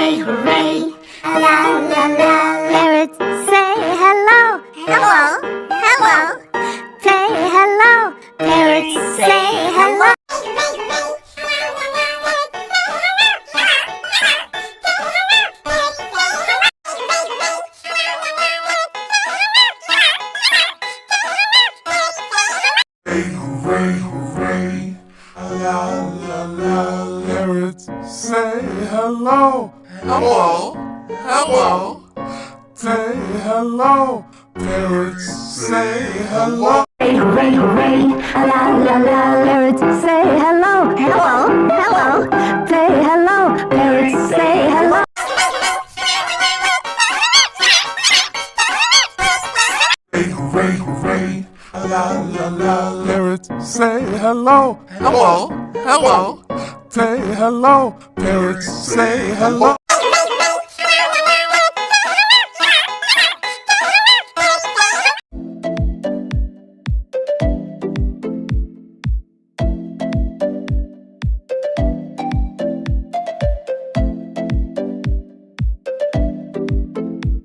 hooray, hooray. La la la, parrot, say hello. Hello, hello. Say hello, parrot, say hello. Hooray, hooray, la la la, parrot, say hello. Hello, hello, say hello, parrot, say hello. Hooray, hooray, la la la, parrot, say hello. Hello, hello. Say hello, parrot, say hello. Hooray, hooray, la la la, parrot, say hello. Hello, hello, say hello, parrot, say hello.